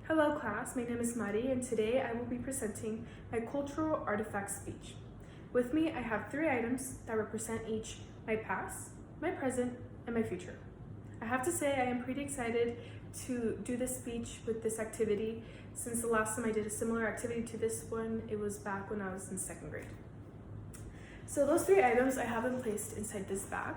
Hello class, my name is Mari and today I will be presenting my cultural artifact speech. With me I have 3 items that represent each my past, my present, and my future. I have to say I am pretty excited to do this speech with this activity since the last time I did a similar activity to this one, it was back when I was in 2nd grade. So those 3 items I have them placed inside this bag,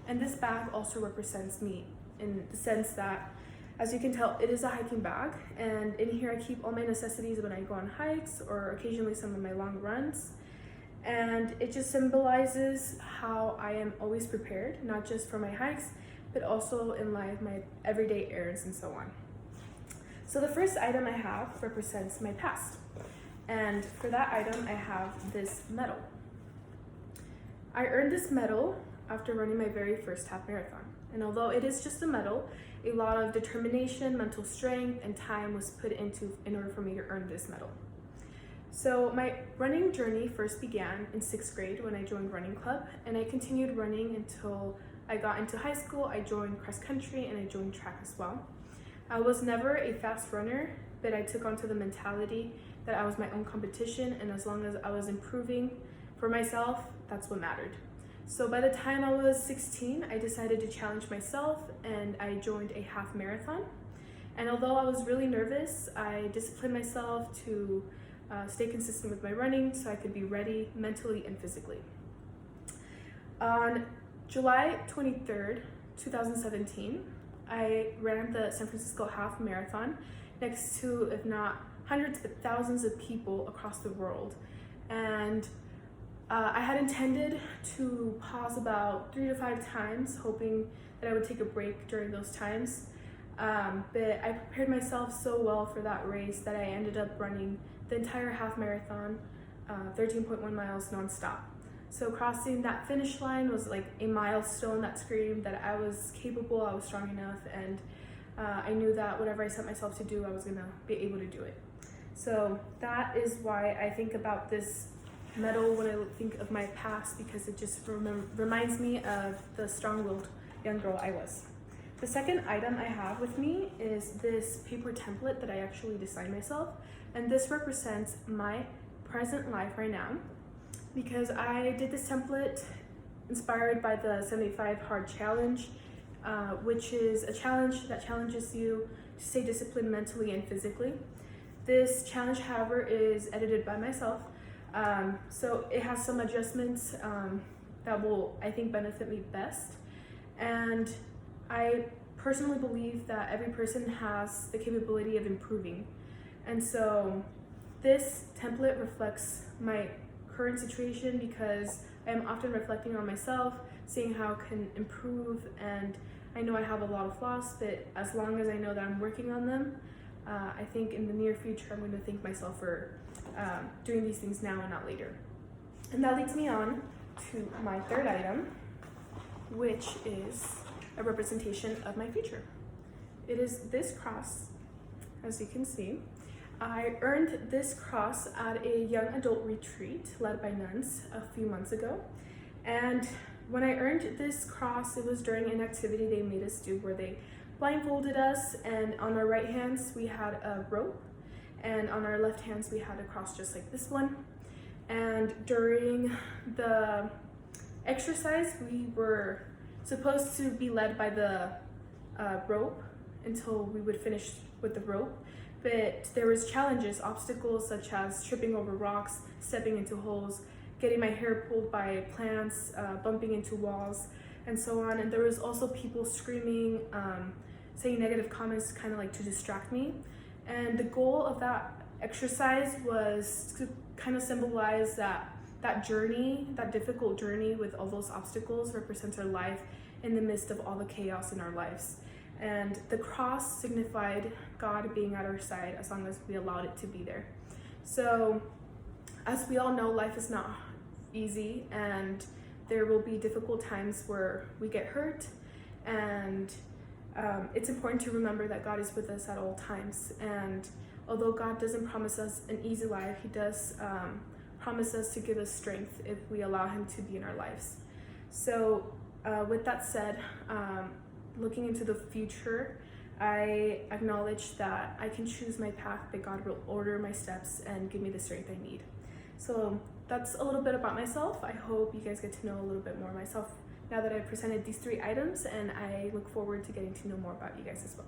and this bag also represents me in the sense that, as you can tell, it is a hiking bag, and in here I keep all my necessities when I go on hikes or occasionally some of my long runs. And it just symbolizes how I am always prepared, not just for my hikes, but also in life, my everyday errands and so on. So the first item I have represents my past. And for that item, I have this medal. I earned this medal after running my very first half marathon. And although it is just a medal, a lot of determination, mental strength, and time was put into in order for me to earn this medal. So my running journey first began in 6th grade when I joined running club, and I continued running until I got into high school. I joined cross country and I joined track as well. I was never a fast runner, but I took onto the mentality that I was my own competition, and as long as I was improving for myself, that's what mattered. So by the time I was 16, I decided to challenge myself and I joined a half marathon. And although I was really nervous, I disciplined myself to stay consistent with my running so I could be ready mentally and physically. On July 23rd, 2017, I ran the San Francisco Half Marathon next to, if not hundreds but thousands of people across the world. And I had intended to pause about 3 to 5 times, hoping that I would take a break during those times. But I prepared myself so well for that race that I ended up running the entire half marathon, 13.1 miles nonstop. So crossing that finish line was like a milestone that screamed that I was capable, I was strong enough, and I knew that whatever I set myself to do, I was gonna be able to do it. So that is why I think about this medal when I think of my past, because it just reminds me of the strong-willed young girl I was. The second item I have with me is this paper template that I actually designed myself, and this represents my present life right now, because I did this template inspired by the 75 Hard Challenge, which is a challenge that challenges you to stay disciplined mentally and physically. This challenge, however, is edited by myself, so it has some adjustments that will, I think, benefit me best. And I personally believe that every person has the capability of improving. And so this template reflects my current situation because I am often reflecting on myself, seeing how I can improve, and I know I have a lot of flaws, but as long as I know that I'm working on them, I think in the near future I'm going to thank myself for doing these things now and not later. And that leads me on to my third item, which is a representation of my future. It is this cross, as you can see. I earned this cross at a young adult retreat led by nuns a few months ago. And when I earned this cross, it was during an activity they made us do where they blindfolded us, and on our right hands we had a rope, and on our left hands we had a cross just like this one. And during the exercise, we were supposed to be led by the rope until we would finish with the rope, but there was challenges, obstacles such as tripping over rocks, stepping into holes, getting my hair pulled by plants, bumping into walls, and so on. And there was also people screaming, saying negative comments kind of like to distract me. And the goal of that exercise was to kind of symbolize that journey, that difficult journey with all those obstacles represents our life in the midst of all the chaos in our lives. And the cross signified God being at our side as long as we allowed it to be there. So as we all know, life is not easy, and there will be difficult times where we get hurt, and it's important to remember that God is with us at all times. And although God doesn't promise us an easy life, He does promise us to give us strength if we allow Him to be in our lives. So with that said, looking into the future, I acknowledge that I can choose my path, that God will order my steps and give me the strength I need. So that's a little bit about myself. I hope you guys get to know a little bit more of myself now that I've presented these 3 items, and I look forward to getting to know more about you guys as well.